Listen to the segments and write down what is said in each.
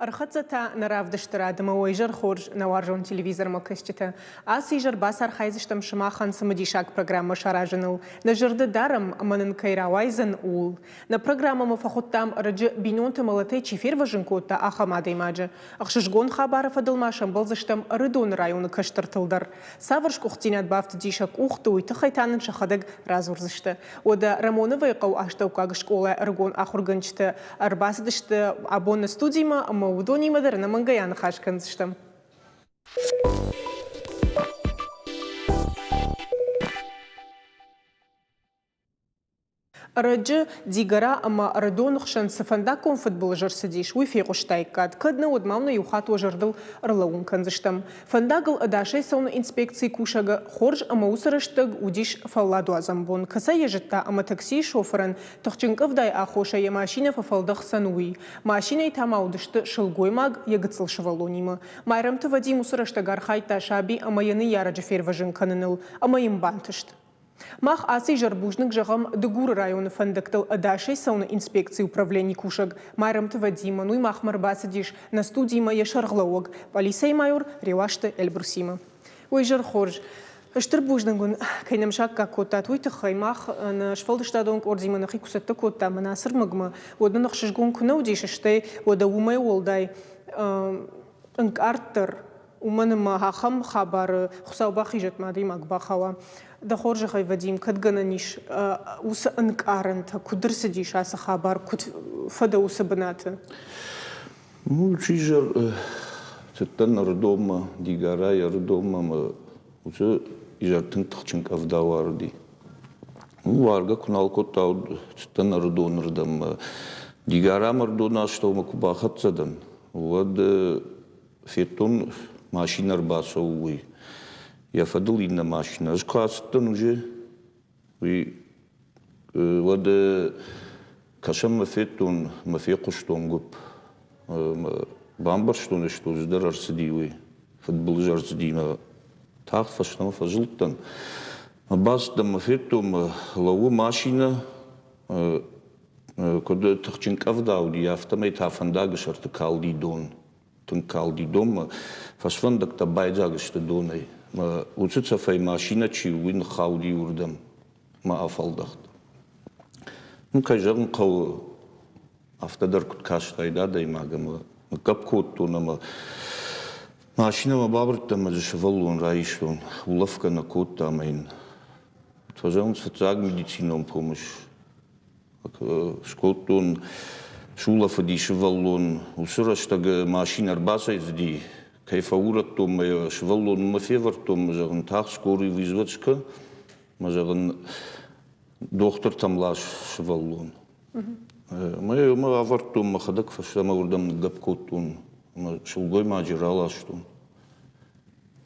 Архацата наравдыштыра дымауайжар хорж наваржон телевизор макыстыты. Асыйжар басар хайзыштым шымахан самадишак программа шаражыныл. На жырды дарым манын кайрауайзын ул. На программа мафахуттам рыджы бинонты малаты чифер важынкотта ахамады имаджы. Ақшышгон хабаров адылмашам болзыштым рыдон районы кыштыртылдар. Савырш кухтинат бафты дишак ухты уйты хайтанын шахадыг разурзышты. Ода Рамоновай қау аштаука школа рыгон ахургынчты. Арбасыдышты абонны студийма Удони мадерна мангаян хашканзыштым. Раджы дигара ама радонухшан сафандакон футболжар сидиш уйфи куштайкат кадны удмамна юхат ожардыл ырлаун канзыштым. Фандагыл адашай сауна инспекции кушага хорж ама усырыштыг удиш фалладу азамбон. Каса ежетта ама такси шоферан тахчинкавдай ахоша я машина фафалдах сануи. Машиной тамаудышты шылгоймаг ягыцыл шывалонимы. Майрамты Вадим усырыштыгар хайта шаби ама яны яраджы ферважын каныныл ама имбантышты. Мах асы жарбужник жагам дегур районы фандактал адашей сауна инспекции управления кушаг. Майрамты Вадима, ну и махмар басадиш на студии моя шарглауг. Полисей майор Ревашты Эльбрусима. Ой жар хорж. Штырбужнагун кайнам шак какота туйты хаймах на шфалдыштадонг ордима на хикусатта кота манасыр магма. Одна нахшишгун кунаудишиштай ода умай олдай артер. Уманыма хахам хабар хусаубах ижет мадим акбахава. Да хоржа хай Вадим кадгана ниш уса анкаранта кудыр сидиш аса хабар куд фада уса баната. Ну чижер цеттан родома дигара ярдома уса ижартын тахчинк авдаварди. Ну варга кунал кота цеттан родонырдам дигара мардона что макубахатсадан. Вот фетон машинар басовый. Я фадил и на машина. Скастон уже. Вот кашам мафетон мафекуштон губ. Бамбарштон что здар арсидивый. Футбол жарсидима. Так фашнам фажилтан. Бас да мафетом лову машина. Когда тахчинкав дауди автомат афандагашарты калди дон. Калди дома. Фашвандак-то байджагашты донай. Уцуца фай машина чи уин хауди урдам ма афалдахт. Ну кажагн қау автодар куткаштай да даймагам. Капкотту нама машина ма бабрта ма жшвалун раиштун улавка на котта майн. Тважан социаг медицином помощь. Шкоттун шулафа ди швалун усураштага машина арбаса изди. Кайфаурат том шваллон мафевар том жагын так скорый вызвачка мажагын доктор тамлаш шваллон мы авартом махадак фаштама урдам гапкотун шулгой мажиралаштун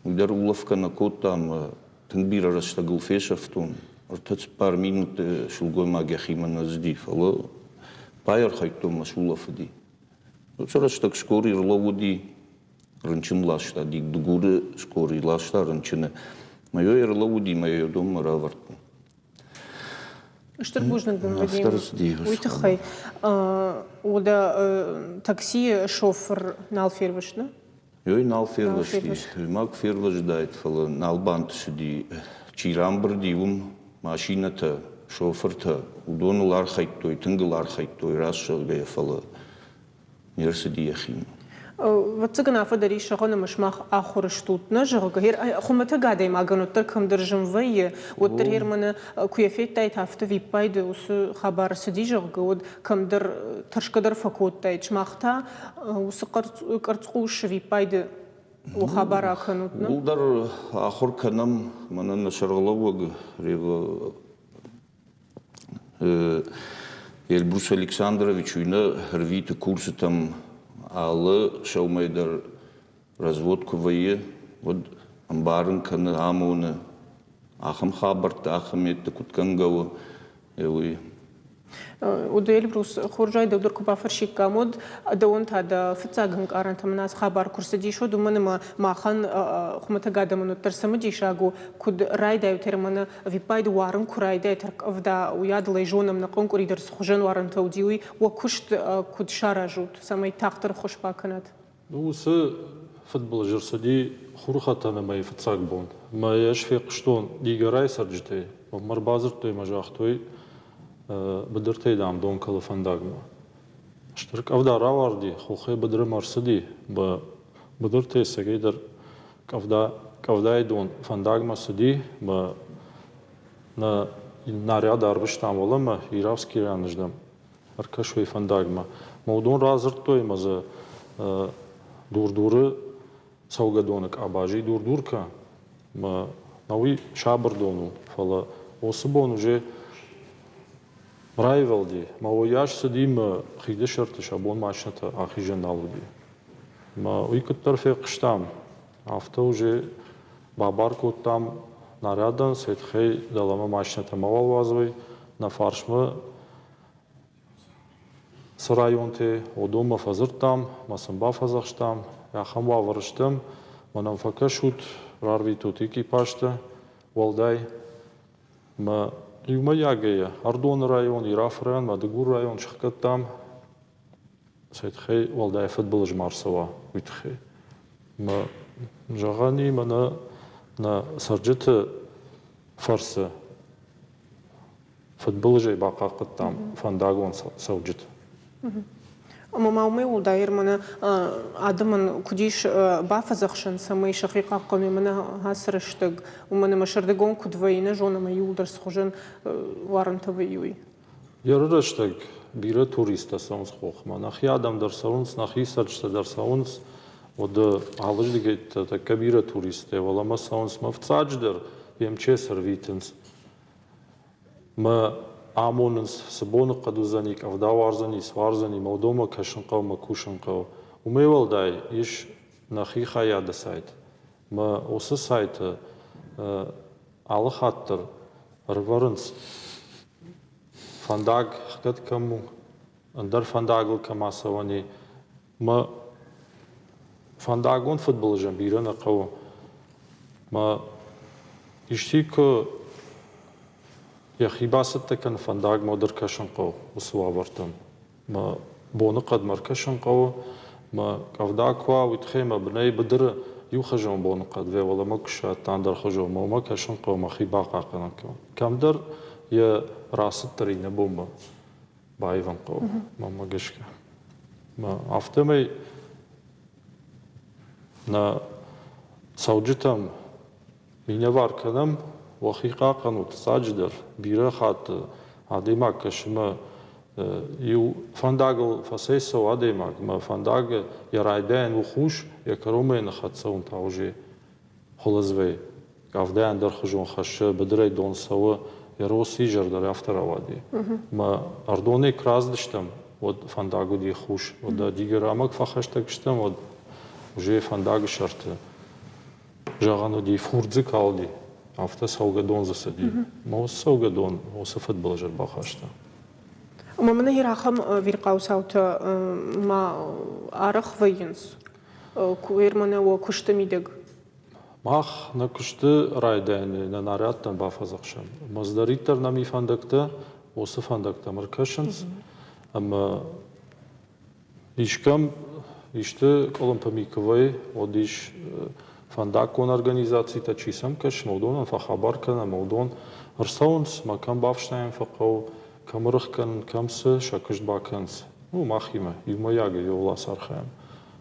удар улавка на кот там тынбира раштагыл фешафтун ортац пар минут шулгой магяхимана здив ало пайр хайтом шулафди уцараштак скорый рловуди Рынчин лашта, дик дугуры скорый лашта рынчины. Мое ярлауди, мое дома раварту. Штырбужник бен Вадим. Уйтахай. Ода такси шофер налферваш, да? Йой налферваш. Мак ферваш дайт фала налбантыши ди чирамбр дивум машината шоферта удону лархайтой, тынгы лархайтой расшал гая фала нерсы ди яхим. Вот цыгана фадари шагона мышмах ахурыштут на жагагер хумата гадай магануттар кымдыржым вайе оттар ерманы куяфеттай тафты виппайды усы хабар сиди жагга от кымдыр тыршкадар факоттай чмахта усы карцкуш виппайды у хабар аканутна. Улдар ахур канам манан шаргаловаг рева Эльбрус Александрович уйна рвиты курсы там Аллы шаумайдар разводку вайе, вот амбарын каны амуны, ахам хабарты, ахам етті куткангавы, евы وديل بروس خرجاي دودر كوبا فرشيك كامود دونت هذا فتاغن قارنت مناس خبر كرسدي شو دومن ما خان خمتا قادم ترسمجي شاغو كود رايدا يترمن في بايد وارن كرايدا ترك افدا وياد ليجون من قنقري درس خجن وارن توديوي وكشت كود شارجوت سمي تاختر خوش باكنت وس فوتبول جرسدي خروختنا ما يفتساق بون ما يشفي قشتون ديجراي سرجتي ومر بازرتوي مجاختوي بدرتي دام دون كل فندقنا اشترك أفدا راوردي خوخي بدر مرسدي بدرتي سجيدر كفدا دون فندق مسدي نا ناريا داربشتام ولا ما يرافسكي رانجدم أركشوي فندقما مودون رازرتوي مزه دور سوغا دونك أباجي دور كا ما نوي شابر دونو فلا وصبون وجه رايفلدي ما وياش سديم خيدة شرط شابون ماشنة آخي جنالودي ما ويكتر في قشتام عفتو جي بابار كوتام نارادن سيد خي دلما ماشنة موال وازوي نفارشما سرايونتي ودوما فزرتام ما سنبا فزخشتام يا خموا ورشتم ما نفكشوت رارвي توتيكي باشتا والداي ما يوم ياجيا أردون رايون يراف رايون ما دقور رايون شخكتام سيد خي والداي فوتبول جمار سوا ويتخي ما جغاني ما نا سرجت فرصة فوتبول جاي باقا قدام فانداغون سوجت أما ما أمي والداير منا عدم كديش بافزخشن سمي شقيقة قومي منا هاسرشتق ومنا مشردقون كدوينة جونا ما يولدرس خجن وارن تبيوي يررشتق بيرا توريستا سونس خوخ ما نخي آدم در سونس نخي سرجت در سونس وده عالج دقيت تكبيرا توريستا ولا ما سونس ما فتساجدر يمشي سرويتنس ما آمونس سبون قدوزانيك أو داوارزاني سوارزاني مودوما كشنقو ما كوشنقو وميول داي إيش نخي خيادة سايت ما وس سايت على خاطر رفرنس فانداغ حكت كمو اندر فانداغل كما سواني ما فانداغون فوتبول جنبيرا نقو ما يشتيكو يا أخي باسط كان فندق مودر كشنقو وسوابرتن ما بونقد مركشنقو ما كفداكوا ويتخيم بني بدر يوخجون بونقد في ولا مكشات تاندر خجون ما كشنقو ما خي باقا قنكو كم در يا راس الترين بومba بايفنقو ما قشكا ما افتمي نا سوجتم مينيا واركنم وخيقا قنوت ساجدر بيرا خات عديماك كشما يو فانداغل فاسيسو عديماك ما فانداغ يرايدين وخوش يكرومين خات سون تاوجي خلزوي قافدان در خجون خش بدري دون سوا يروسي جر در افتر وادي ما اردوني كرازدشتم ود فانداغو دي خوش ود ديگر امك فخشتكشتم ود وجي فانداغ شرط جاغانو دي فورزي كالدي أفتى سوغا دون زسدي ما سوغا دون وصفت بلجر باخشتا أما من هي رقم فيرقاو ساوت ما أرخ فينس كوير منا وكشت ميدق ماخ نكشت رايدين ننارياتن بافزخشم مزدريتر نمي فاندكتا وصفاندكتا مركشنس أما إيشكم إيشت أولمبيكوي وديش فانداكون организации تجسم كش مودون فخبر كنا مودون رسونس ما كان بافشتاين فقو كمرخ كان كمس شكشت باكنس وماخيمة يوم ياجي يولا صارخام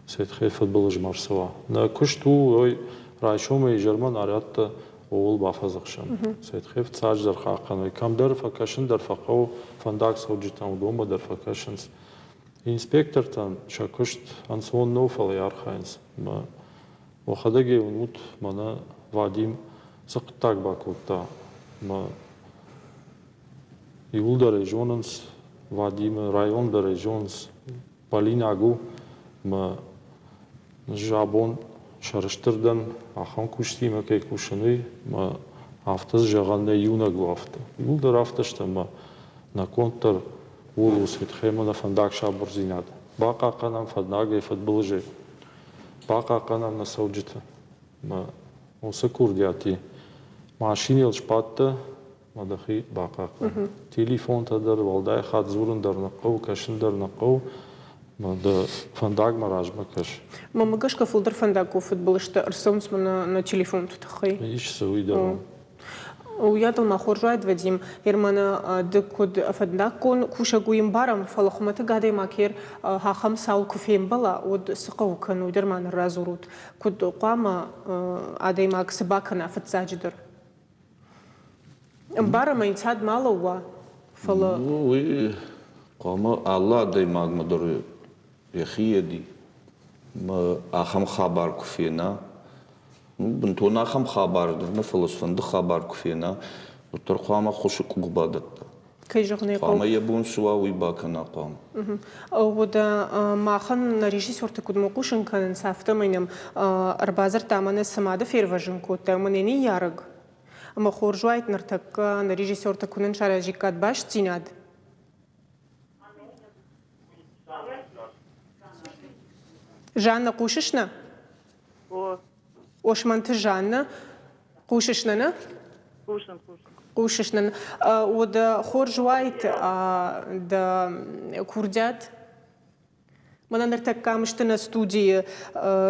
سيد خير فوتبول جمار سوا نا كشتو وي رايشومي جرمان أريات أول بافزخشم سيد خير تساج در خاقن كم در فكشن در فقو فانداك سوجتان ودوما در فكشنس إنسبكتور تان شكشت أنسون نوفل يارخاينس ما وخدجي ونوت منا واديم سقطاك باكوتا ما يولد ريجونس واديم رايون بريجونس باليناغو ما جابون شرشتردن أخان كوشتي ما كي كوشني ما هفتز جغلنا يوناغو هفت يولد رافتشت ما نكونتر улус хемона фандак шабурзинат. Бака канам фандага футболжи. Бака канам на сауджита. Ма осы курдиати. Машинел шпатта мадахи бака. Телефон тадар валдай хат зурундар нақау кашиндар нақау. Да фандак мараж макаш. Мама гашка фулдер фандаку футболышта арсонс на телефон тутахай. Иш сауида. ويادل ما خرجت وديم يرمنا دكود فندقون كوشا قويم بارم فلخمت قاعدة ما كير ها خمسة وكفين بلا ود سقو كانوا درمان الرازورود كود قام عادي ما كسباكنا فتساجدر بارم ينتاد مالوا فلا وي قام الله داي ماغ مدر يخيدي ما أخم خبر كفينا بنتونا خم خبر درنا فلسفن ده خبر كفينا وترخوما خوش كوبادت كي جغني قام يبون سوا ويباكنا قام ودا ما خن ريجيسور تكود موقوشن كان سافتا مينم أربازر تامن السمادة فيرفجن كود تامنيني يارق أما خورجوايت نرتك ريجيسور تكونن شارجيكات باش تيناد جانا قوششنا وشمنت جانا قوششنا قوششنا ودا خورجوايت دا كوردات مانا نرتكا مشتنا студии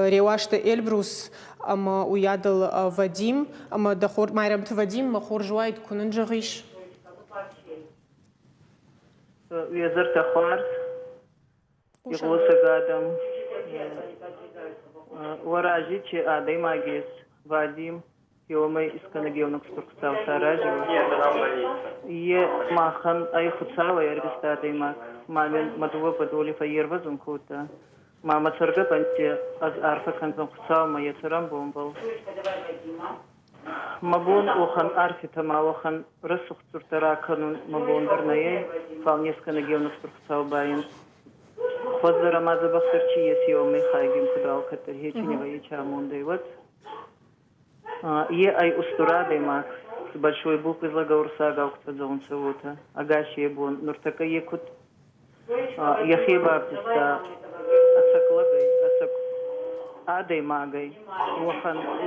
ريواشتا إلبروس أما ويادل واديم أما دا خور مايرمت واديم ما خورجوايت كونن جغيش ويزرت خوارت يقوس قادم وراجي چه آدای ماگیس وادیم يومي اسكنجيونك ستوكساو ساراجو يه ماخن اي خدساو يرغستاتي ماك مالن مدوه بدولي فيربزن كوتا ما مترغب انت از عارفه كنزن خدساو ما يترم بومبل مبون وخن عارفه تما وخن رسخ ترترا كنون مبون درنيه فالني اسكنجيونك ستوكساو باين خذ ما زبختر چي يومي خايجم خداو كتر هيك نيوي چامون ديوت Е ай устурадой мак с большой буквы злагаурса гаукта зонца ута агаши ебун нуртака екут яхеба абдиста асаклагай асак адой магай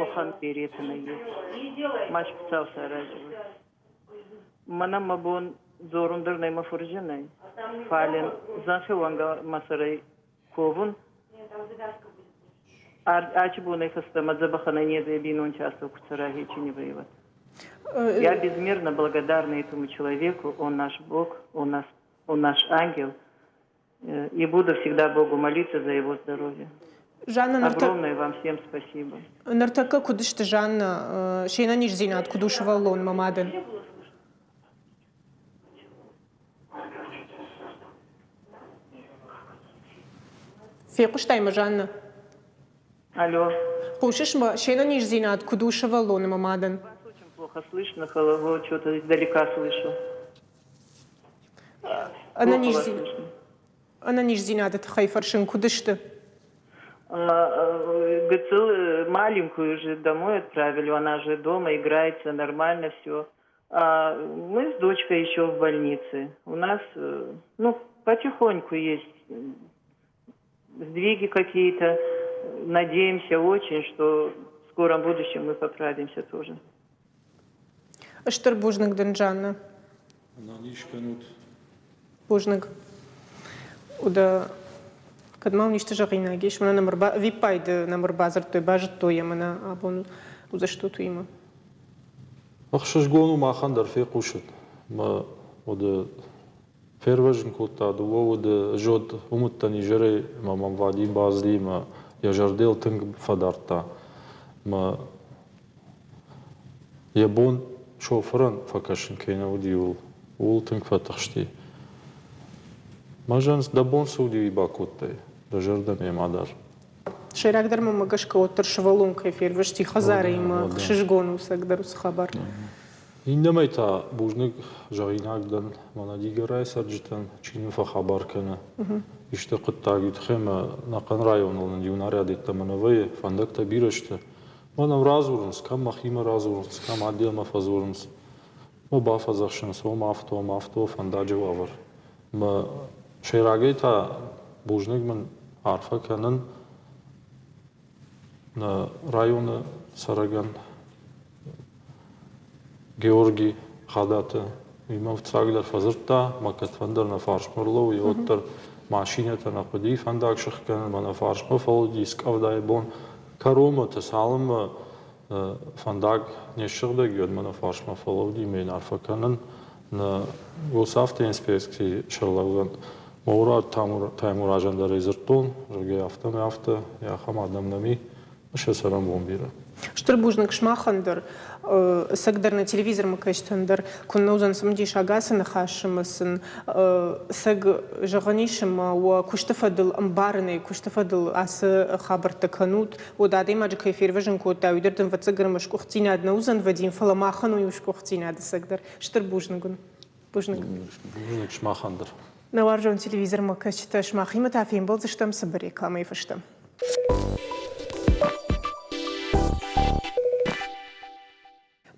лохан перетана е маш пцал саражева манам мабун зорундар найма фуржинай фален зафи ванга масарай ковун Ачбуны хастама забаханане заебинун часто куцара хичи не воевать. Я безмерно благодарна этому человеку, он наш Бог, он наш ангел, и буду всегда Богу молиться за его здоровье. Огромное вам всем спасибо. Нартака кудыш ты Жанна, шейна ниш зинат кудуш валон мамаден. Фекуш тайма Жанна. Алло. Пушишь ма, шейна ниш зинат кудуш валон мамаден. Вас очень плохо слышно, холово, что-то издалека слышу. Она ниш зинат это хайфаршин кудыш ты. Гцил маленькую же домой отправили, она же дома играется, нормально все. А мы с дочкой еще в больнице. У нас, ну, потихоньку есть сдвиги какие-то. Надеемся очень, что в скором будущем мы поправимся тоже. Штыр бужник Денджанна. Бужник. Уда кадмал ништа жагина геш, мана намрба випайд намрбазар той бажет той ямана абон уза что tu има. Ахшаш гону махандар фе кушат. Ма уда ферважин кота уда жод умуттани жere мамам вадим базли ма я жардел тынг фадарта. Ма ябон шофран факашин кейна удиул. Ул тынг фатахшти. Мажанс дабон сауди бакуттай. Дажарда мемадар. Шерагдер мама гашка оттер швалун кайфер вешти хазары има шишгону сагдарус хабар. Индамайта бужник жагинагдан манадигарай сарджитан чинуфа хабар кана. Иште қыттагит хема нақан районлан юнарядит тамановые фандакта бирашта. Манам разурнс, кам махима разурнс, кам отдел мафазурнс. Мо бафазахшнс, ом авто фандаджа вавар. Мы шейрагейта бужник мен арфа канын на районы Сараган Георгий Хадата имам цаглер фазырта макатфандер на фаршмарлоу и оттер машината на ходи фандак шахкан на фаршмал фолди скавдай бон каромата салым фандак нешырда гёд на фаршмал фолди мен арфаканын на госавто инспекции шарлауган Мурат Таймуражандар изертон жге авто я хам адамнами шесарам бомбира Штырбужник шмахандыр, сагдыр на телевизор макаштандыр, куннаузан самди шагасы нахашымасын, саг жаганишым, ва куштафадыл амбарный, куштафадыл асы хабарта канут, удады маджик эфир вижен кота, уйдерден вацагар машкухтина однаузан вадим фаламахану и ушкухтина ады сагдыр. Штырбужникун. Бужник шмахандыр. Наваржон телевизор макашта шмахима тафим был, за что мы собрали, кламы и фашта.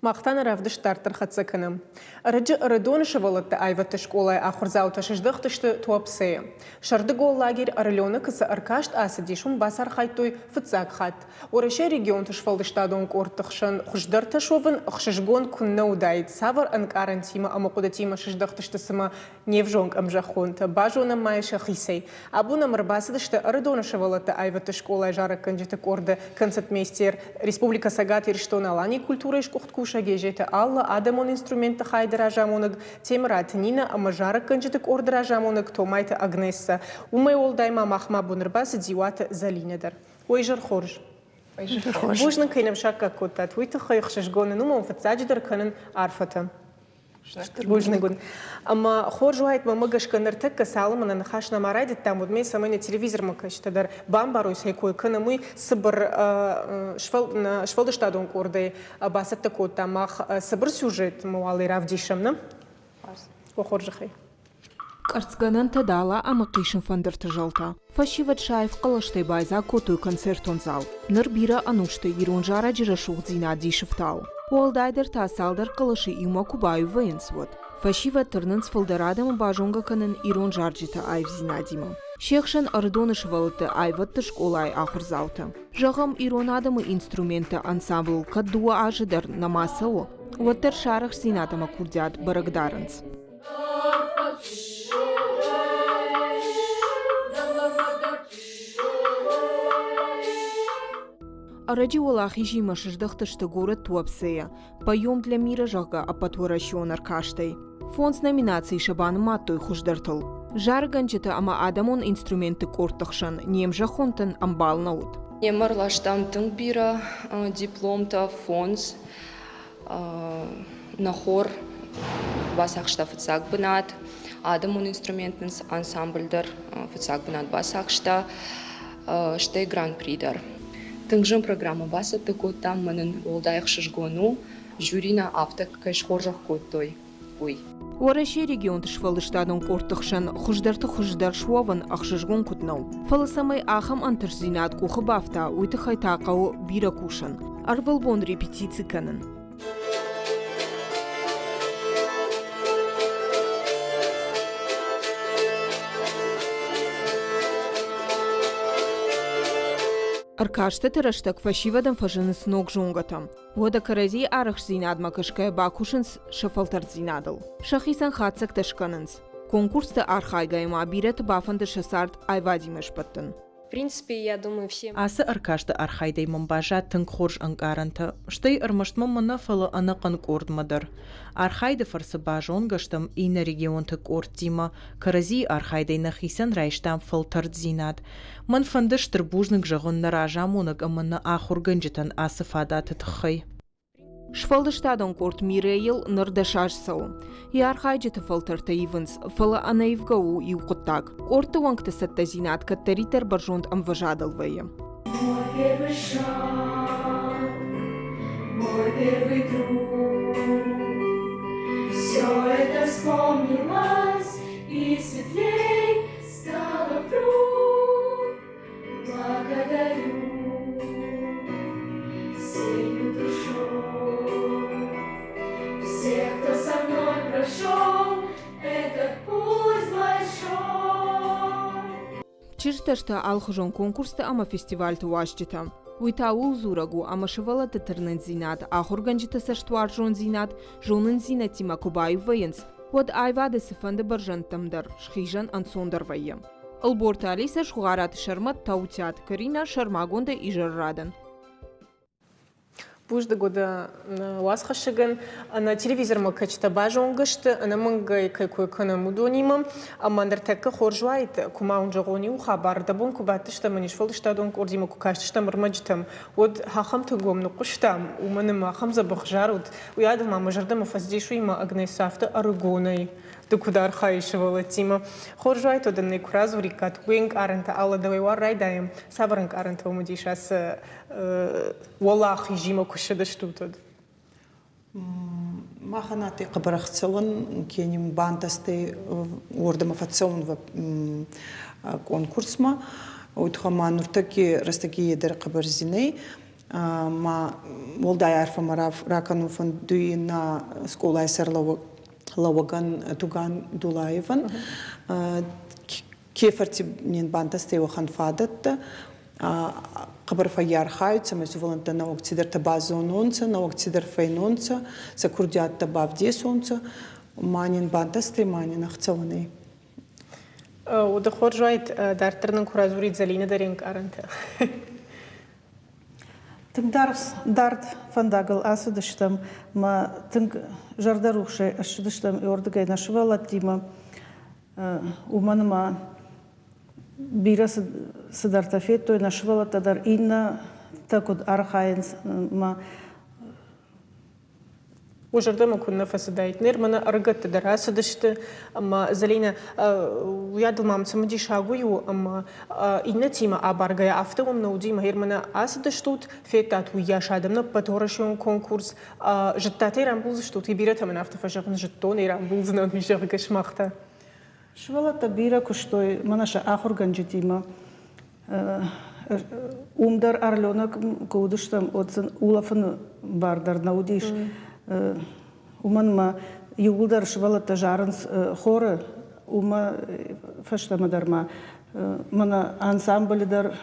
Мақтан равды штартыр қатсакыным. Арыджы ырыдон шывалытты айватты школай ахурзаута шыждықтышты туапсыя. Шарды гол лагерь арылёны кысы аркашт асыдишун басар хайтой фыцак хат. Орыше регион тышвалды штадон кортықшын хуждар ташовын ұқшыжгон күнна удайд. Савар анкаран тима амақуда тима шыждықтышты сыма невжонг амжахонта. Бажуна майша хисей. Абуна мырбасыдышты ырыдон шывалытты айватты школай жары кынжеты корды концертмейстер Республика Сагат ирштон алани культуры шкухткуш Гежеті алла адамон инструменті хайдыра жамоныг темірат нина амажары кынжетік ордыра жамоныг томайты агнесса. Умай олдайма махма бунырбасы диваты залинедір. Ойжыр хорж. Бужның кайным шакка коттат. Уйты хайықшыш гоны нумон фатсаджидыр кынын арфаты. Бужныгун. Ама хоржу айт мамыгаш кыныртык касалым анан хашна марайдет там вот мен самайна телевизор макаштадар бамбаруй сайкой кынымый сыбыр швалды штадон корды басатты котта мах сыбыр сюжет муалы равдишамны. Хоржу хай. Карцганан тадала амакишын фандырты жалта. Фашиват шайф калаштай байза котой концертон зал. Нырбира анушты иронжара жирашух зина дишифтау. Уалдайдер тасалдар калашы има кубаю военсвот. Фашиват тырнын сфалдарадам бажонга канын иронжарджита айв зина дима. Шехшен ардоныш валыты айватты школай ахырзаута. Жағам иронадамы инструменты ансамбл каддуа ажидар намасао. Уаттар шарах зинатама курдят барагдаранц. Араджи Уалахижи машиждахтышты город Туапсея. Поем для мира жага апатворащен аркаштай. Фонд с номинацией Шабан Маттой хуждартыл. Жарганчыты ама адамон инструменты кортахшан, нем жахонтан амбал наут. Немар лаштам тыңбира дипломта фонд нахор басақшта фыцак бынат. Адамон инструментын ансамбльдар фыцак бынат басақшта. Штей гран-придар. Тыңжым программа басы тыкоттам манын олдайық шыжгону, жюрина авто кайшхоржах коттой. Уй. Уараши регион тышвалы штадон кортықшан хуждарты хуждар шуаван ақшыжгон кутнау. Фаласамай ахам антырзинат кухы бафта уйты хайтақау бира кушан. Арвалбон репетиции канын. Аркашты тыраштак фашивадан фажыныс ног жонгатам. Вода карази арах зинадма кашкая бакушынс шафалтар зинадыл. Шахисан хатсак ташканынс. Конкурста архайгайма бирет бафанды шасарт айвадимеш паттын. В принципе, я думаю, все... Асы аркашты архайдай мамбажа тынк хорж анкаранта. Штай армаштмам манафала анакан кордмадар. Архайды фарсы бажон гаштам ина регион тык ордима. Карази архайдай нахисан райштам фалтар зинад. Ман фандыш тырбужнык жагон наражамунак амана ахурганжитан асы фадаты тхай. Шфалды штадон корт мирейл нырдашашсау. И архайджиты фалтарта ивенс, фала анаивгау и укуттак. Корты вангты сатта зинат, каттаритер баржонт амважадалвая. Мой первый шаг, мой первый друг. Все это вспомнилось и светлей стало вдруг. Благодарю всею душой всех, кто со мной прошел этот путь большой. Чирташта алхужон конкурста ама фестивальта уашджита. Уйтаул зурагу ама шывала тетырнын зинат, ахурганжита саштуар жон зинат, жонын зинатима кубаю ваенс. Вот айвады сыфанды баржантамдар, шхижан ансондар вайем. Алборта Алиса шугарат шармат таутят, Карина шармагонда и жаррадан. Пужда года уасхашыган на телевизор макачта бажонгышты, на мангай какой кана мудонимам, а мандартека хоржуайт, кумаун жагони у хабар дабон кубатышта манишфол штадон кордима кукаштышта мармаджтам, вот хахам тагом нукуштам, у манема хамза бахжарут, уядал мама жардам фаздишу има агнесафта аргонай. Докуда архаишевала тима. Хоржуайт одан некуразурикат, уинг арента алла давайвар райдаем, сабаранг арента умудишас валахи жима кушедаштутад. Маханаты қабарахцелан кеним бантасты ордамафацелан в конкурсма. Уйтхама нуртаки растаки едер қабарзиней. Ма молдай арфамарав ракану фандуи на скола эсерлова Лауаган Туган Дулаеван, кефарти нин бантасте охан фадат, қабарфа ярхаются, мы зуваланта на октидер табазононца, на октидер фейнонца, закурдят табавде солнца, манин бантасте, манин ахцаваны. Удахоржуайт дартернан куразурит залина даринг аранта. Дарт фандагал асудыштам, ма тынг жардарухшай ашудыштам и ордыгай нашивала тима, уманыма бира садартафет, той нашивала тадар инна такуд архайнс, ма وجردما كنا فسدايت نرمنا أرجت دراسة دشت أما زلينا وياد المام سمدي شاقويو أما إنتي ما أبارجا أفتوم نودي ما هيرمنا أسدشتوت فيتات ويا شادمنا بتورشون كونكورس جتاتي رامبولز شتوت يبيرتها من أفتح فشغن جتوني رامبولز نود ميشغش مخته شوالا تبيرة كشتوي مناش آخر جنجتيما أمدر أرلونك كودشتم أتسن أولافن باردر نوديش Уманма юлдар швалата жаранс хоры ума фаштамадарма мана ансамбльдар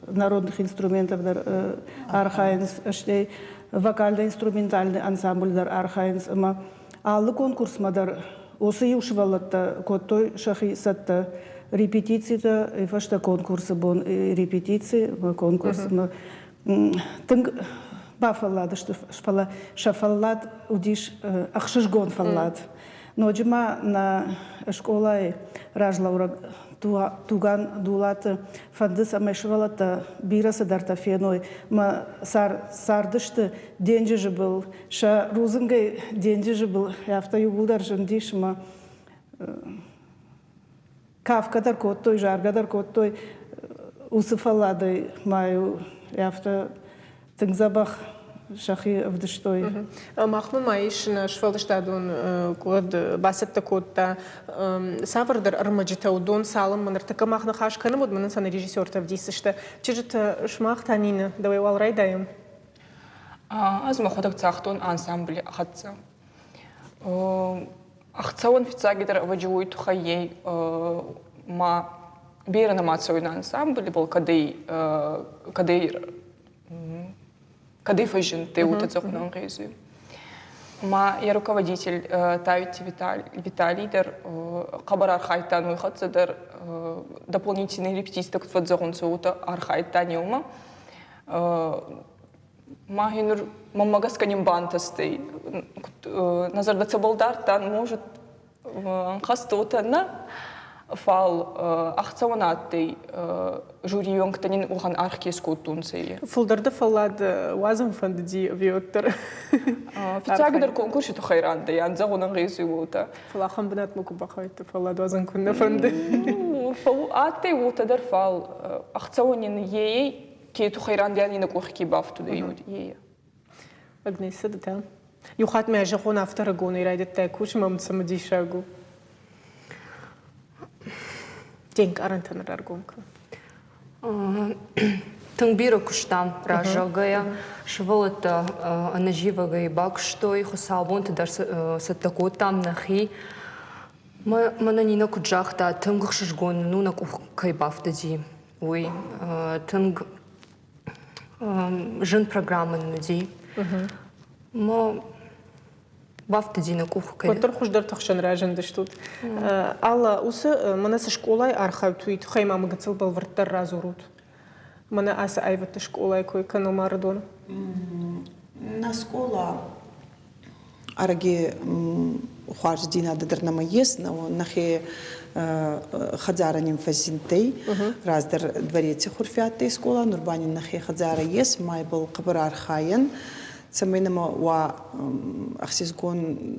народных инструментов дар архайнс аштей вокально-инструментальный ансамбльдар архайнс ма аллы конкурс мадар осы юшвалата коттой шахи сатта репетицията и фашта конкурсы бон репетиции конкурс тынг бафаллады шфала шафаллад удиш ахшишгон фаллад но джима на школай ражлаура туган дулаты фандыс амешвалата бирасы дартафеной ма сардышты денжи был ша рузынгай денжи был яфта юбулдар жындиш ма кавкадар коттой жаргадар коттой усыфаллады маю яфта тыңзабах шахи авдыштой. Махмы маиш на швалдыштадун код басетта кодта савардар армаджитаудон салым манартака махна хашканы мод манын сана режиссёрта вдисышта. Чижит шмах танина давай валрай даем. Аз маходак цахтон ансамбль хатса. Ахцаун фицагидер ваджуит хаей ма бирана мацойна ансамбль был кадей фажин ты утацохнан гейзу. Я руководитель Тавити Виталийдер, Кабар Архайтан выходцедер, дополнительный репетиция к фадзагунцу ута Архайтаниума. Магинур мамагасканим бантастей. Назар дацабалдар тан может хастута на фал ахцаванатый жюри ёнктанин ухан архискут тунцей. Фулдарды фаллад вазым фандди виоттер. Фицагдар конкурс то хайран да ян загунан гейсу ута. Фалахам бнат муку бахайт фаллад вазын кунна фанды. Фал атты ута дар фал ахцаванин ей ки то хайран да ян кухки бафту да ей. Агнеса да. Юхат ме жахон автора гони райдет та куш мам самдишагу. Деньг арантанар аргонка. Тангбира куштам ражагая, швалата анаживага и бакштой, хусалбонт дар сатакотам нахи. Мана нина куджахта тынг шжгон ну на кух кайбафтади. Ой, тынг жен программы нади. Ма бафтади на кух кай. Котор хуждар тахшан ражен дештут. Алла усы мана со школой архаутуит хайма магацил был вртар разурут. Мана аса айвата школой кой канал Марадон. На школа араги خارج دينا درنا ميسنا ونخي خزارة نمفزنتي راز در دوريتي خرفياتي سكولا نورباني نخي خزارة يس ما يبل قبرار خاين سمينا ما و أخسيس كون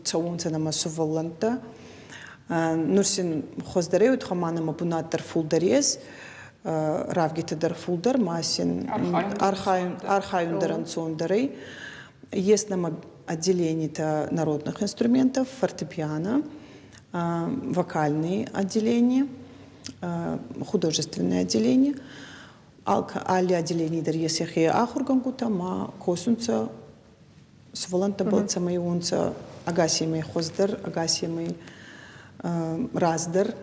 تسوون سنما سوفلنتا نورسين خزدري وتخمانا ما بنات در فولدريز رافجيت در فولدر ماسين أرخايون درانسون دري يس نما отделение народных инструментов, фортепиано, вокальные отделения, художественное отделение, али отделение дарьес яхе ахургангута, ма косунца, своланта балца майунца, агасимый хоздер, агасимый раздер.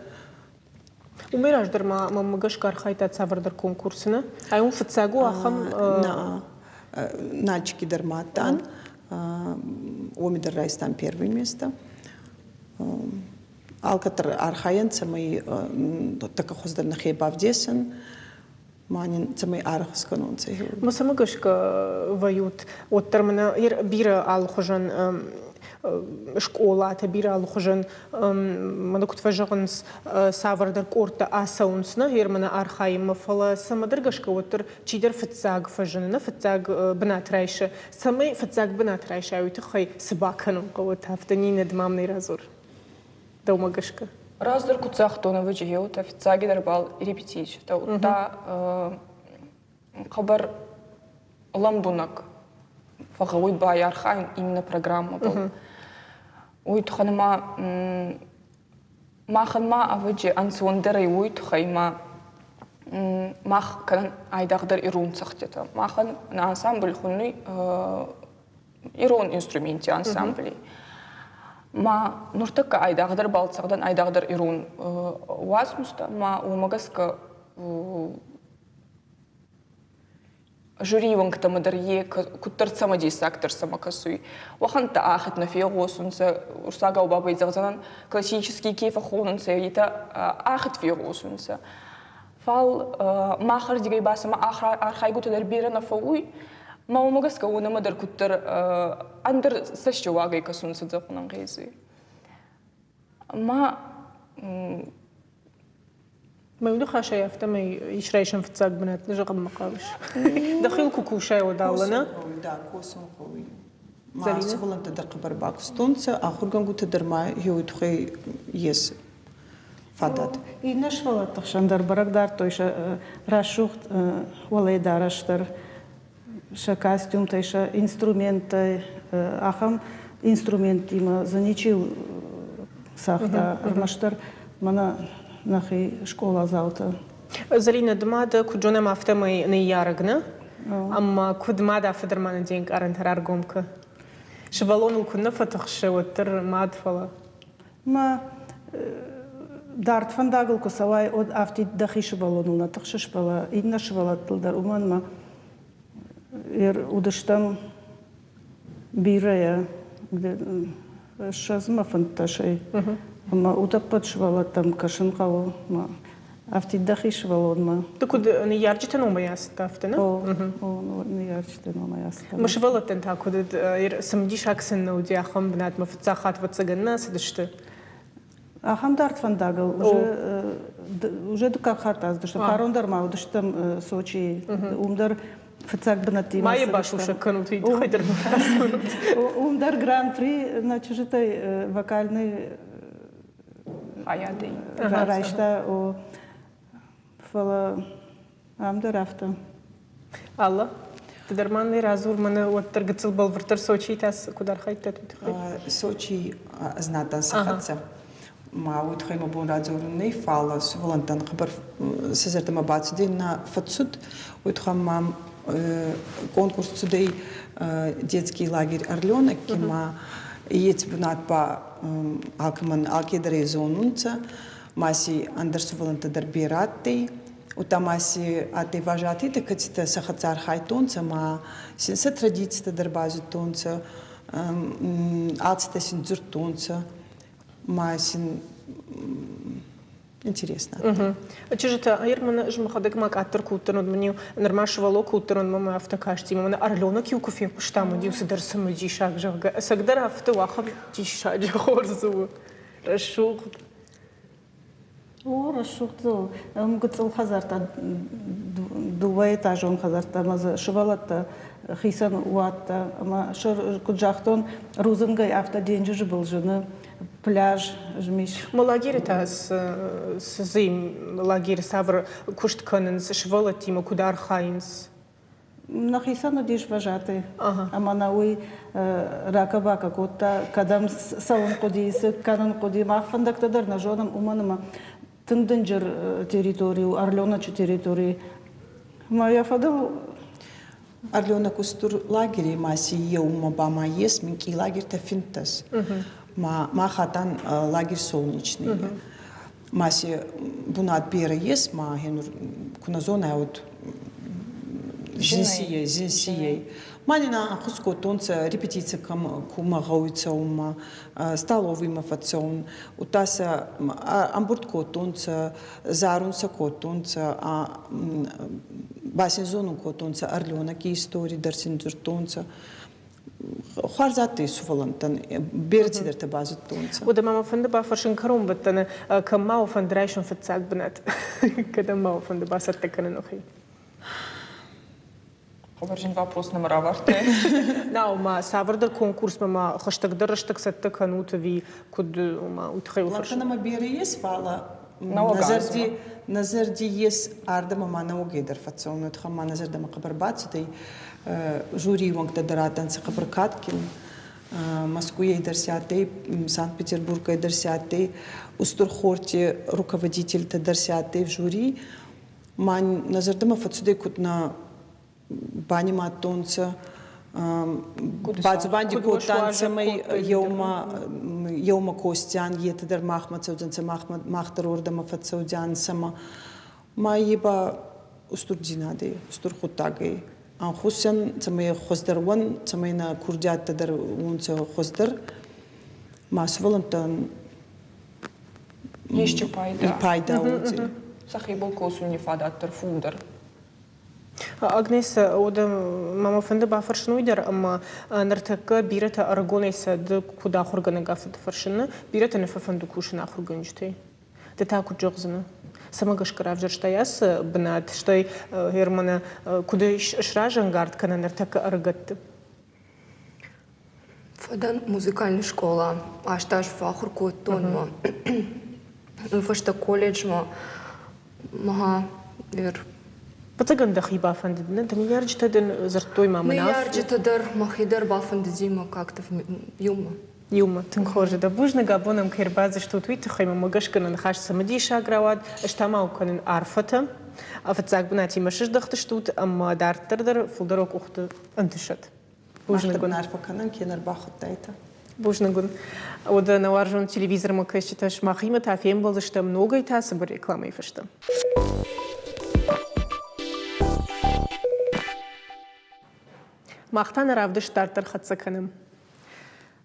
Умираздер ма магашкар хайта цавардар конкурсына, а он фацагу ахам начки дарматан. Омидер Райс там первое место. Алкатр Архаен, самый так хоздер на Хейбавдесен, манин самый Архас канонцы. Мы самогашка воют от термина бира алхожан школа, та бира алхожан манакут фажагнс савардар корта асаунсна германа Архаим фала самадыргашка отыр чидер фцаг фажанна фцаг бнат райша самый фцаг бнат райша уйты хай сбакану qawat haftani nedmamni razur домагашка Раздер куцахтона вижеу та фцаги дарбал репетич та утта хабар ламбунак фагауит бай Архаим именно программа был уйт ханима маханма авыджи ансуандеры уйт хайма мах кан айдагдер ирун цахтета махан на ансамбль хунни ирун инструменти ансамбли ма нуртака айдагдер балцагдан айдагдер ирун васмуста ма умагаска жюри ванг тамадар е куттар самади сактор самакасуй ваханта ахат на фиогосунса урсага убаба изагзанан классический кейфа хонунса ита ахат фиогосунса фал махар дигай басама архайгу тадар бирана фауй ма умагаска унамадар куттар андер сашчуагай касунса захунан гейзи ма ما يدخل شيء أفتما يشريشن في التاج بنات نجا قبل مقابش دخيل كوكو شيء ودالنا دا كوسم قوي ما سهولن تدق برباكستونس آخر جنگو تدرما هيو تخي يس فادات И нашла тахшандар барагдар тойша рашухт валай дараштар ша костюм тойша инструменты ахам инструмент има заничил сахта армаштар мана нахи школа залта. Залина дмада куджона мафтама не ярагна, амма кудмада федермана деньг арантарар гомка. Швалонул кунна фатахше оттер мадфала. Ма дарт фандагл кусавай от афти дахи швалонул на тахше шпала идна швала тылдар уман ма удыштам бирая шазма фанташей. Ма утапат швала там кашин каво ма афти дахи швалон ма. Так куд не ярчите но моя стафтена? О, не ярчите но моя стафтена. Мш валатен так куд самдиш аксен на удяхам бнат мафцахат вацаганна сидиште. Ахам дарт фандагл уже до как хартаз дошта фарондар ма удыштам Сочи умдар фцак бнати. Мае башуша канут и хайдер. Умдар гран-при на чужитой вокальный Hayadi. Райшта о фала амдар афта. Алла. Тедерманный разур мана вот торгацил был вертер Сочи тас кудар хайта тут. Сочи знатан сахатса. Ма утхайма бун разурный фала с волантан хабар сезертама бацди на фатсуд утхам конкурс цудей детский лагерь Орленок кима Jetzt bunat ba alkaman alkedere zonunța, masi andersuvalanta darbirati, utamasi ate vajati de câțite să hățar haitunță, ma sin să tradiți de darbazitunță, alții sin zurtunță, ma sin интересно. Чижата айрмана жмахадек мак аттар култырын меню нормаш вало култырын мама автокашти мама арлона кюкуфи штаму дию сидер самади шаг жага сагдер авто вахаб тиша жохорзу рашух О, рашухту. Мгцэл хазарта два этажон хазарта маза швалата хисан уатта ама шыр куджахтон рузынгай автоденжи был жена пляж жмиш. Малагири тас сзим лагири савр кушт каненс швалатима кудар хайнс. На хисану диш вожатый. Ама науи ракабака кота кадам салон кодисы канан коди махфандактадар на жонам уманыма тындынжыр территорию Орленочи территории. Моя фадал Орлена кустур лагерей маси еума бама ес минки лагерь та финтас. Ма хатан лагерь солнечный. Маси бунат бера ес ма хенур куназона вот жинсией. Манина хуско тонца репетиция кума гауица ума столовый мафацион утаса амбуртко тонца зарунца котонца басин зону котонца Орлена ки истории дарсин зуртонца خارزاتي سوفلانتن بيرتي درت بازت تونسا وده ما فند با فرشن كروم بتنا كم ما فند رايشون في تساق بنات كده ما فند با ستكن نخي خبرجين вопрос номер аварте. Да, ما سافر конкурс ما خشتك درشتك ستك هنوت في كد ما وتخيل فرش. لكن ما بيريس فعلا نظر دي يس أرد ما نوجي در فتسون تخم ما نظر دم قبر بات سدي جوري وقت دراتن سقبر كاتكين Москве درسياتي Санкт-Петербург درسياتي Устурхорте руководитель درسياتي в жюри ما نظر دم فتسودي كتنا باني ما تونسا بعد كوتان سمي يوم كوستيان يتدر محمد سودان محمد مختار ورد ما فت سودان سما ما يبا أستور جنادي أستور خطاقي أن خصيان سمي خصدر ون سمينا كرديات تدر ونس خصدر ما سولنتان Еще пайда. Сахибол косуни фадат терфундер. Агнес, ода мама фенда ба фаршнуйдер, ама нартака бирата аргонеса да куда хоргана гафта фаршна, бирата не фенду кушна хорганжтэй. Тэ та куджогзна. Самагаш кравжер штаяс бнат, штай Германа куда шражангард кана нартака аргат. Фадан музыкальная школа, а штаж фахур котонма. Фашта колледж ма мага вер. Пацаган дахиба фандидна, да не ярджта ден зартой мама наф. Не ярджта дар махидар бафандидима как-то юма. Юма, тынхоже да бужна габонам кирбазы что твиты хайма магашкана нахаш самади шагравад, штамау канен арфата, а фацаг бнати машиш дахта штут, ама дартардар фулдарок ухта антишат. Бужна гон арфа канен кенер бахот дайта. Бужна гон. Ода наваржон телевизор макашчиташ махима тафем был, что много и та собор рекламой фашта. مختان رافدش ترتر خدسه کنم.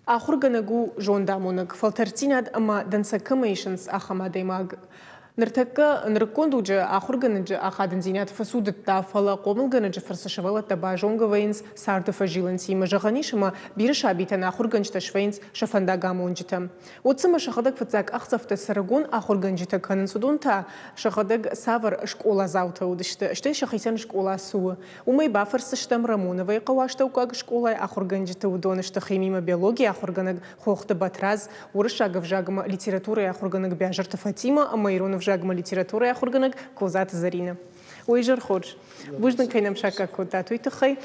آخر گنگو جون دامونگ فلترتیناد اما دنسا کمیشنس آخما دیماگ. نرتكا نركوندوجا آخر جنجا آخادن زينات فسود التافلا قومل جنجا فرسشوالة تباجونغ وينز سارد فجيلنسي مجغنيش ما بيرشا بيتنا آخر جنجتا شوينز شفندا غامونجتا وتسمى شخدك فتاك أخصفت السرقون آخر جنجتا كانن سودون تا شخدك سافر شكولا زاوتا ودشتا اشتي شخيسان شكولا سوا وما يبافر سشتم رامونوي قواشتا وكاق شكولا آخر جنجتا ودونشتا خيميما بيولوجيا آخر جنج خوخت باتراز ورشا غفجاغما ليتراتورا آخر جنج بيعجرت فاتيما أما يرون جاگم لیتراتوره آخرگنگ کوزات زرینه. ویجر خورج. بوجن کینم شکا کوتا توی تخی.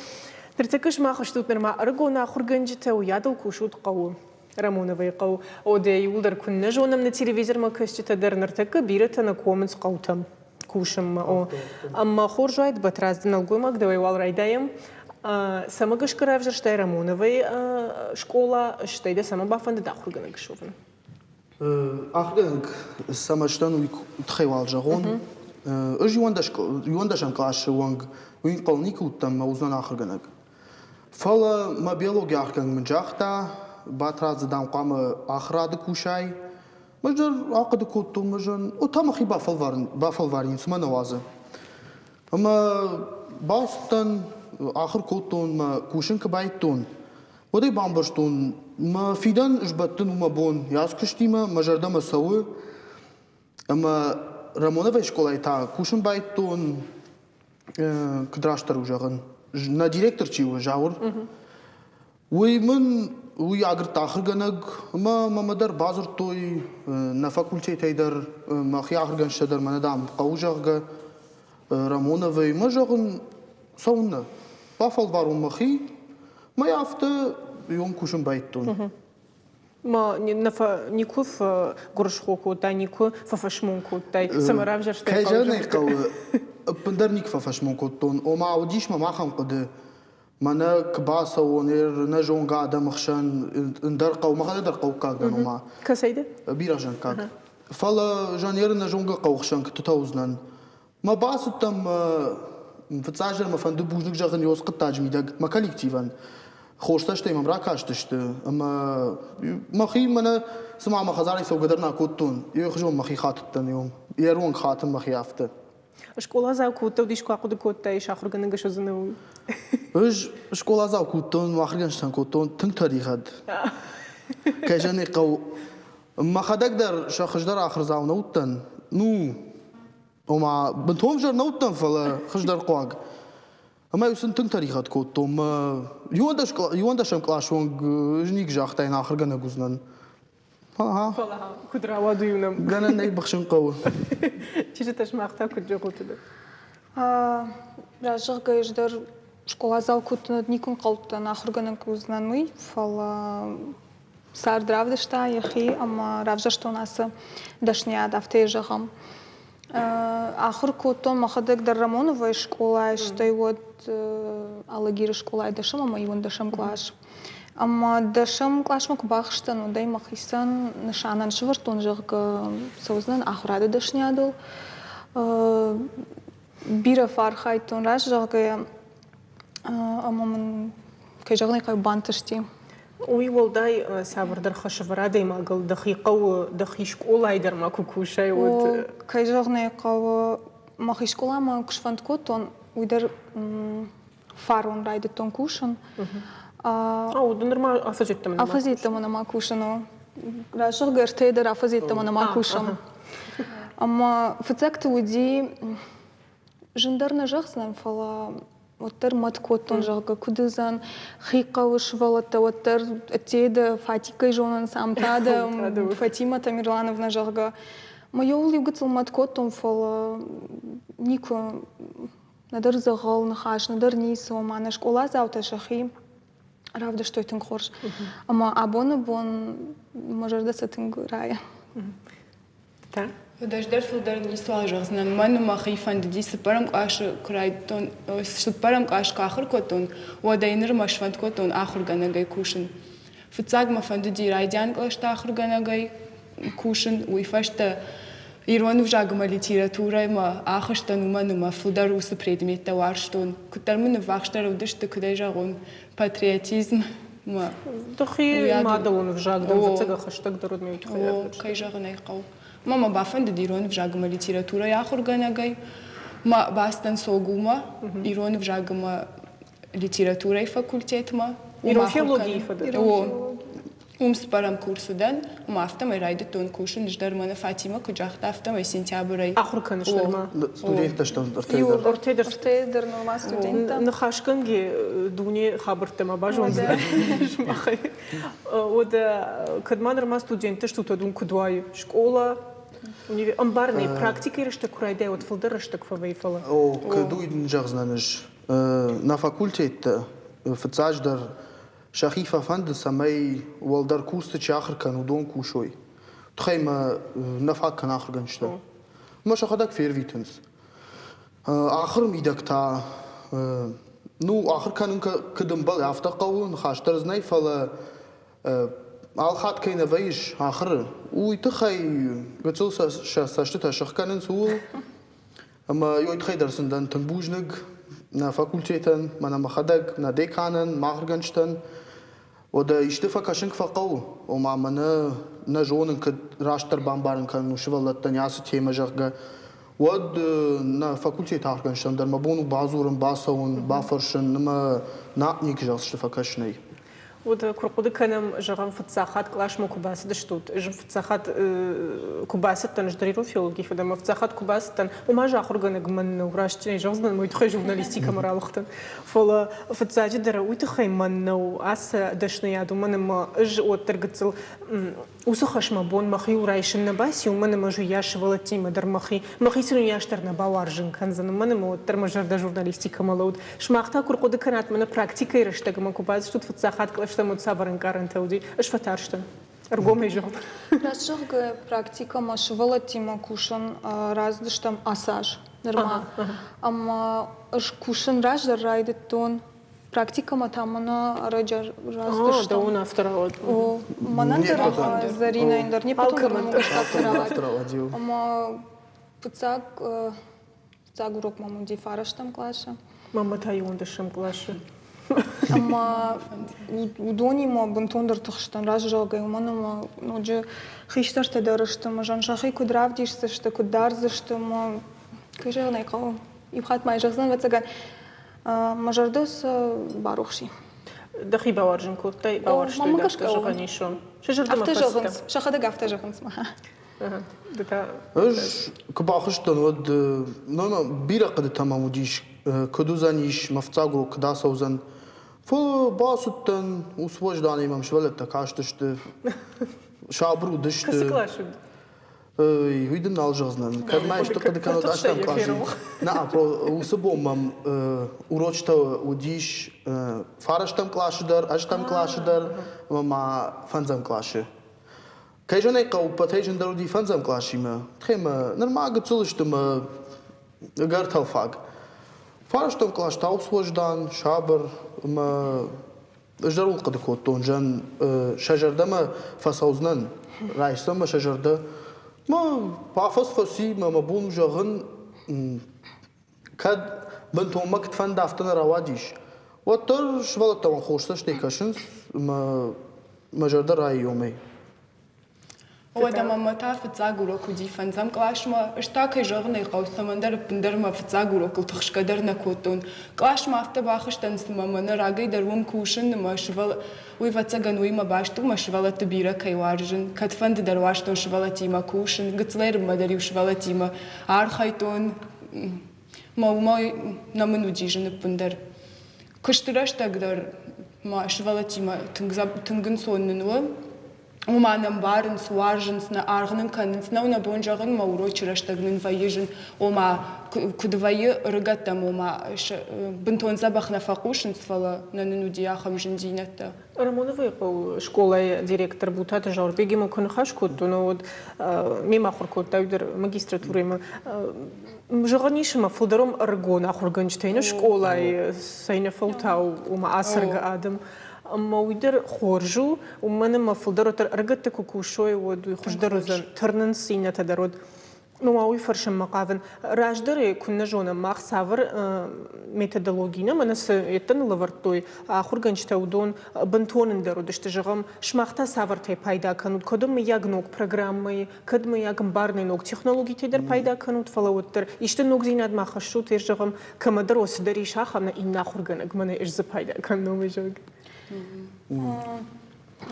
ترتکش ما خشتوت نرما ارگونا آخرگنجته و یادل کوشود قو. رامونه وی قو. اوده یولدر کن نجونم نتیلیویزر ما کشته در نرتک بیرت نکومنس قوتم. کوشم ما. اما خورجاید بتراز دنالگوی ماگ دوی وال رایدایم. Сама гашкара вже штай Рамоновой школа, штай да сама бафанда да хургана гашовна. Ахрганг сама штану тхевал жагон. Ыж юандашам класс уанг уин qalniku там узнан ахрганг. Фала ма биология ахрганг мжахта батраз дам qama ахрады кушай. Мажар ақыды котту мажан отамахи бафалварин сма навазы. Ама баустан آخر کوتون ما کوشن که باید بودی بامبرشتون ما فیدان اجبتون ما بون یاز کشتی ما مجرد ما سوی اما رمونه و اشکالای تا کوشن باید تون کدراشتر وجاگن نا دیرکتر چی وجاور وی من وی اگر تاخر گنگ ما مدر بازر توی نفاکولتی تیدر ما خی آخر گنش در من دام قوجاگ رمونه وی مجاگن سونه بافل وارون مخی ما یافته یوم کوشن باید ما نفا نیکوف گرش خوکو تا نیکو ففشمون کود تا سمرام جرش تا کجا نیکو بندر نیک ففشمون کود تون او ما اودیش ما خام قده من کباسه و نیر نجون قاعده مخشن اندر قو ما خد در قو کاغ دنو ما کسیده بیرا جن کاغ فلا جانیر نجون قو خشن کتوزنن ما باستم فتزاجر ما فندو بوجنك جاغن يوس قطاج ميدق ما كوليكتيفن خوشتشتي ما براكاشتشت اما ما خي منا سمع ما خزاري سو قدرنا كوتون يخجون ما خي خاطتن يوم يرون خاتم ما خيافته شكولا زاو كوتو دي شكوا قد كوتا ايش اخر غنغ شو زنو اش شكولا زاو كوتون ما اخر غنشتن كوتون تن تاريخد كاجاني قو ما خدقدر شخجدر اخر زاو نوتن نو وما بنتهم جر نوتن فلا خجدر قواق اما يوسن تن تاريخات كوتوم يواندشم كلاشونغ جنيك جاختين اخر غنا غوزنن ها فلا كدرا واديونم غنا ني بخشن قو تيجي تشماختا كجوتو راجغ гайждар школа зал кутна никун qалтан ахыр غنا غوزнан мы фала сар дравдышта яхи ама равжашто насы дашня дафтежагам آخر کوتون مخدک در رمونوی شکلای شتی ود آلگیر شکلای داشتم اما یون داشتم کلاش اما داشتم کلاش مک باخشتن و دای مخیسن نشانن شورتون جرگ سوزن آخراده داشتنی دل بیره فرخایتون راش جرگ اما من که جرگنی که بانتشتی وی ولدای سابر در خشوره دی ماگل دقیقه و دقیق شکولای در ما کوکوشای ود که جرگنی که ما خیشکولا ما کشفند کوتون وی در فارون رایده تون کوشن او نرمال افزیتم افزیتم نما کوشنو راشق گرته در افزیتم نما کوشم اما فتکت ودی جندر نجخزن فلا وتر مات كوتون جاكا كودزان خيقة وشفالتا وتر اتيدا فاتيكا جونان سامتادا فاتيما تاميرلановна جاكا ما يولي وقتل مات كوتون فلا نيكو ندر زغال نخاش ندر نيسو معنا شكولا زاوتا شخي رافدا что это خورش اما ابون بون مجرد ستنگ رايا تا Дождер филдер не слажал, знан ману махи фанди сепарам каш крайтон, сепарам каш кахр котон, водайнер машвант котон ахур ганагай кушен. Фицаг ма фанди ди райдян клаш ахур ганагай кушен, уйфашта ирон вжагма литература ма ахашта нума филдер ус предмета варштон. Кутармын вахштар удышта кудай жагон патриотизм ма. Дохи мадалон вжаг да цега хаштаг дородный О, кай жаганай қау. Мама бафанд дирон вжагма литература яхур ганагай. Ма бастан согума ирон вжагма литература и факультет ма. Ирон филологии фадер. Спарам курсудан, мафтам и райда тон кушен ждар мана Фатима куджахта автам и сентябрай. Ахур канашларма. Студент что ортедер норма студента. Нахашканги дуни хабартема бажон. Вот когда норма студента что-то дун кудвай школа амбарные практики решта курайда от филдер решта кфавейфала. О, кду иден жагзнанеш на факультет фцаждар شخيفة فند سماي والدار كوست شاخر كانوا دون كوشوي تخيم نفع كان آخر جنشتا ما شخدك فير فيتنس آخر ميدك تا ну ахыр канун кыдым бал афта кавун хаштар знай фала алхат кейна вайш ахыр уйты хай гыцылса шашты ташах канун сул ама йойт хайдарсындан тынбужнык на факультетен мана махадаг на деканен махрганштан ода иштифа кашинг факау ома мана на жонын кыд раштар бамбарын канун шивалаттан ясы тема жагга Вод на факультет арганштан дар мабону базурын басаун бафаршын нема натник жалсты факашней. Вот куркуды канам жаган фцахат клашмо кубасы дыштут. Жим фцахат кубасы тан ждариру филологи фадама фцахат кубасы тан умажа хурганы гман урашчы жавзнан мой тхай журналистика моралхтан. Фола фцаджи дара уйтхай маннау ас дашны яду манам ж оттыргыцыл усахашма бон махи урайшын на баси уманам ажу яшывала тима дар махи сыну яштар на баваржын канзан манам оттырма жарда журналистика малауд. Шмахта куркуды канат мана практика ирыштагы кубасы тут фцахат клаш что сабарен карантауди, аж фатарштан. Аргомей жил. Расширка практика машвала тима кушан раздыштам асаж нормально. Ама аж кушан раждар райдет тон практика матамана раджар раздыштам. Да он авторовод. О, манандер зарина индер не потом могу авторовод. Ама пцак урок маму дифараштам класса. Мама таюндышам класса. Ама удонима бунтондер тохштан разжалгай уманама ноджи хиштарте дарыштым жаншахи кудравдишсы что кударзыштым кыжел найкау ибхат майжазан вацаган мажардос барухши дахи баваржин куртай баварштой дашта жаганишон шежердама автожагынс шахадак автожагынс маха ايش كباخشتن ود نونا بيرا قد تمام ديش كدوزانيش مفتاغو كداسوزن فو باسوتن وسوج داني مام شولت كاشتشت شابرو دشت ويدن алжазнан кадмай что когда канал аштам клаши на про усобом мам урочта удиш фараштам клашдар аштам клашдар мама фанзам клаши Кайжанай кау патейжен даруди фанзам клашима. Тхема нормага цулыштыма гарталфаг. Фараштам клаш таусвождан шабр ма ждарул кадыкот тонжан шажардама фасаузнан райсама шажарда ма пафос фаси ма мабун жагын кад бантомак тфан дафтана равадиш. Ватор швалатам хошташтай кашин ма мажарда рай йомей. Одама мата фцагуро куди фанзам клашма штакай жогнай qaustamandar pindarma fцагуро kultxkaдар на котон клашма авто бахштан смамана рагай дарвом кушин машвал уй вацаган уй мабашту машвала табира кайваржин катфанд дарваштон швала тима кушин гцлер мадари швала тима архайтон мой намыну дижин пиндар кыштыраш тагдар машвала тима тынгын соннула Уманам барын суаржынс на аргнын канынс на уна бонжагын ма урочыраштагнын вайыжын ома кудвайы рыгаттам ома бынтон забах на факушынс фала на нудияхам жиндинатта. Рамоновый школа директор бутата жаурбеги мо кунхашкут, но вот мимо хуркут тайдер магистратуры ма жаганишма фулдаром аргон ахурганштейна школа сайна фултау ома асарга адам مويدر خورجو ومن ما فلدرو ترقت كوكوشوي ودو خجدروزن ترنن سينا تدرود نواوي فرشم مقافن راجدر كنا جونا ماخ سافر ميثودولوجينا منس يتن لورتوي اخر گنجتاودون بنتونن درودش تجغم شماختا سافر تي пайда канут кодом ягнок программы кадм ягм барный ног технологии тедер пайда канут фалауттер иште ног зинад махашу тержغم камадр осдери шахамна имна хурганак мана иш за пайда канно жог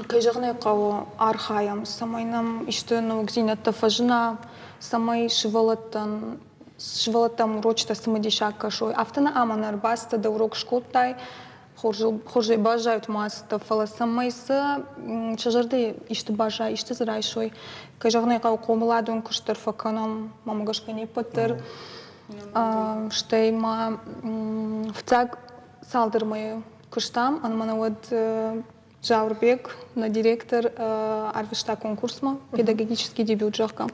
Кайжагнай кау архаям самайнам иште ногзинатта фажна самай швалатан швалатам урочта самадишака шой автана аманар баста да урок шкоттай хоржей бажают маста фала самайса чажарды иште бажа иште зрай шой кайжагнай кау комладон куштар факанам мамагашкани патер штейма вцаг салдырмай Кыштам, анмана вот Жаурбек, на директор арвишта конкурсма, педагогический дебют жахка.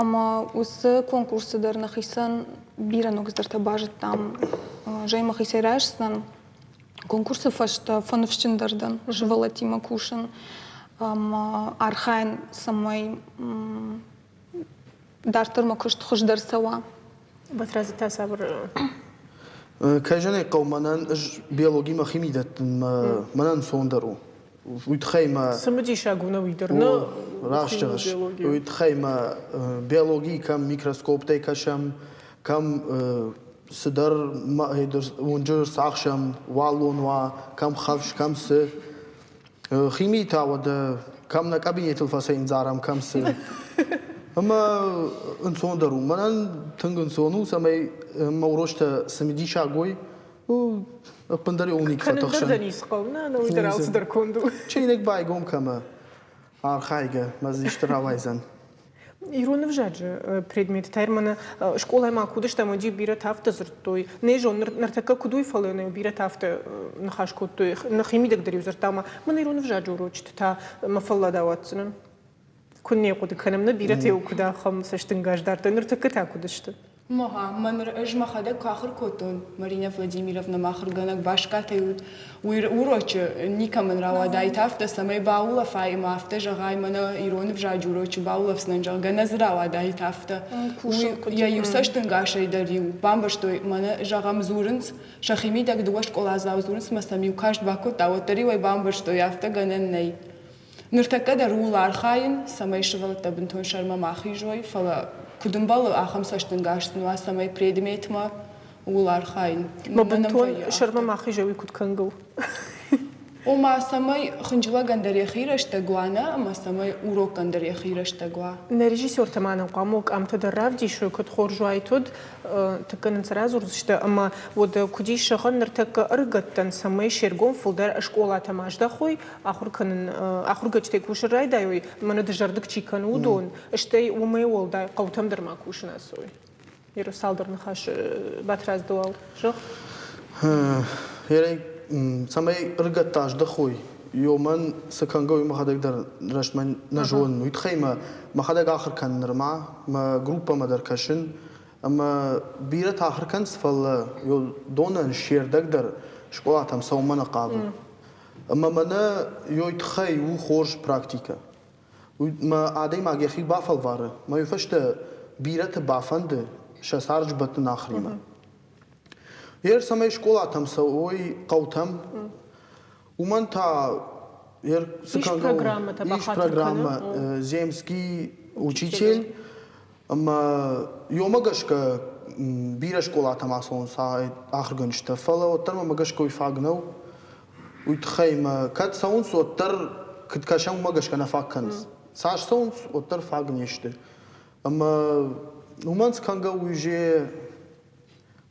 Ама усы конкурсы дерна хисан бира ногздарта бажет там жайма хисайрашсан конкурсы фашта фановщиндардан живала тима кушан архайн самой дартырма кушт хуждарсава. بترازي تاسابر كاجاني قومنا بيولوجي ما خيميدت منان سوندرو ويتخيما سمجي شاغونا ويدرنا راشتغش ويتخيما بيولوجي كم ميكروسكوب تيكشم كم صدر ما هيدر ونجر ساخشم والون كم خفش كم س خيمي تاود كم نكابينيت الفاسين زارم كم س اما انسوندرو منان تنگنسونو سمي موروشتا سمدي شاغوي و بندري اونيك فتخشن كان دنيس قونا انا ويدراوس دركوندو چينك بايگوم كما архайга мазиштравайзан Ирона вжаджа предмет тайрмана школа ма кудаш там оди бира тафта зртой не жон нартака кудуй фалена бира тафта нахаш кутой на химидак дарю зртама мана ирона вжаджа урочт та мафалла даватсынан كني قد كلامنا بيرتي وكذا خمسة شتنجاج دارتن نرتكتها كدشت. مها من رأج خدك كآخر كوتون مارينا فلاديميروفنا ماخر جانك باشكاتيود ويروش نيكا من روا داي تافت سمي باولا فاي ما أفت جاي منا إيرون بجاج وروش باولا فسنجا جناز روا داي تافت يا يوسش تنجاش يدريو بامبشتوي منا جاغام زورنس شخيمي دك دوش كولا زورنس مسامي وكاش باكو تاوتري وي بامبشتوي أفت جنن ناي نرتكد رول أرخاين سمي شغل تبنتون شرما ماخي جوي فلا كدم بالو آخم سشتن قاشتن واسمي بريدميت ما رول أرخاين ما بنتون شرما ماخي جوي كد كنجو وما سمي خنجلا قندري خيرش تقوانا ما سمي ورو قندري خيرش تقوا نرجسور تماما قاموك أم تدرب دي شو كد خورجواي تود تكن سرازور زشتا أما ود كدي شغل نرتك أرجتن سمي شيرجون فلدر أشكولا تماجدا خوي آخر جت تكوش الرأي دايوي من دجردك تشيكن ودون اشتي ومي والداي قوتم در ما كوش ناسوي يرسال در نخاش باتراز دوال شو هيري سمي رجتاش دخوي يومن سكانجوي ما خدك در رشمن نجون ويتخيما ما خدك آخر كان نرمع ما جروبا ما دركشن أما بيرت آخر كان سفل يو دونا شير دقدر شقواتهم سو منا قابل أما منا يو يتخي و خورج براكتيكا ما عادي ما جيخي بافل واره ما يفشت بيرت بافند شسارج بتن آخريما ير سمي شقواتهم سوي قوتهم ومن تا ير سكانجو إيش программа земский учитель أما يوم أجش ك بيرش كولا تماسون ساعد آخر جنشته فلا وتر ما أجش كوي فاجنو ويتخيم كات سونس وتر كت كشام ما أجش كنا فاكنس ساش سونس وتر فاجنيشته أما ومن سكانجو ويجي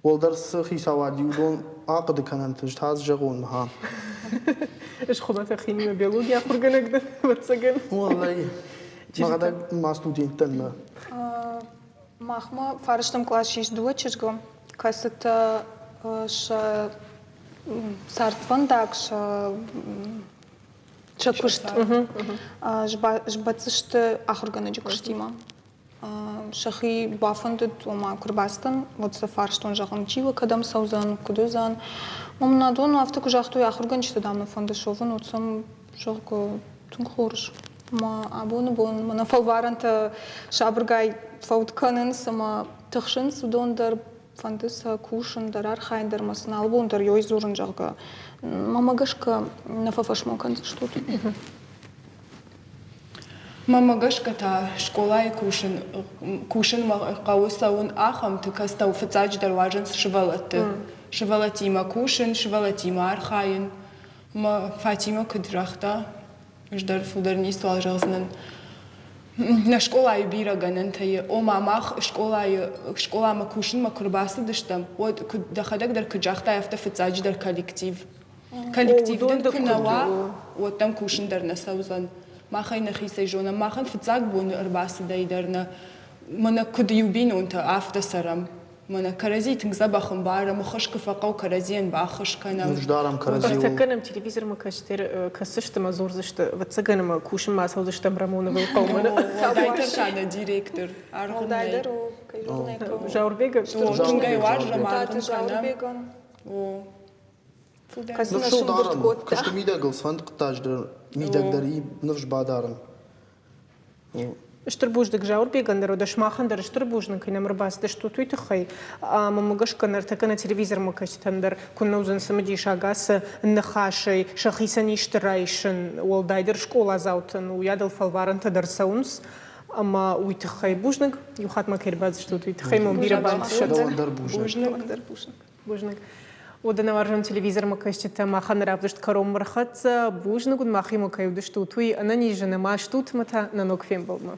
والدرس خيساوادي ودون عقد كان تجتاز جغون ها إيش خبرت أخيني ما بيولوجيا آخر جنك ده بتسجن والله ما غدا ما ستودين تنما مахма фарштам класс 6 дочечко касата ша сартвандак ша чакушт жбацышт ахурганычы кыштима шахи бафанды тома курбастан вот за фарштон жагым чива кадам саузан кудузан мамнадон авто кужахту ахурганычты дамны фонды шовын отсам жогко тунхорш ما أبون من فالوارنت شابرجاي فوت كنن سما تخشن سودون در فندس كوشن در أرخاين در مسنا ألبون در يوي زورن جالك ما ماجشك نففش ممكن شتوت ما ماجشك تا شكولاي كوشن ما قوسون آخم تكستو فتاج در واجنس شوالتي ما كوشن شوالتي ما أرخاين ما فاتيما كدرختا جدار فودرني سوال جازنن на школай бира ганантай о мамах школа ма кушин ма курбасы дыштам вот да хадак дар кыжахта яфта фицаji дар коллектив дан кынава вот там кушин дар на саузан махай на хисай жона махан фицаг бун арбасы дайдарна мана куд юбин унта афта сарам مانا كرزي تنزبخم بارا مخش كفاقو كرزيان باخش كنا نجدارم كرزي تكنم تلفزيون ما كشتر كسشت ما زور زشت وتسجن ما كوش ما سوى زشت برامون بالقومنا دايتر شانا ديريكتور دايتر جاور بيجا تنجاي وارجا مالكم كنا نفشو دارم كشت ميداقل صفندق تاجدر ميداقدري نفش بادارم اشتربوجدك جاور بيجندر ودش ما خندر اشتربوجن كنا مرباس دش توي تخي ممغش كنر تكنا تلفزيون ما كشتندر كنا وزن سمدي شاغاس نخاشي شخيسني اشترايشن والدايدر شكولا زاوتن ويادل فالوارن تدرسونس اما ويتخي بوجنك يوخات ما كيرباز شتو تخي مبيره بوجنك ودنا ورجن تلفزيون ما كشت ما خنر افدشت كروم مرخت بوجنك ود ما خيمو كيودشتو توي انا نيجن ما شتوت متى نانوك فين بولما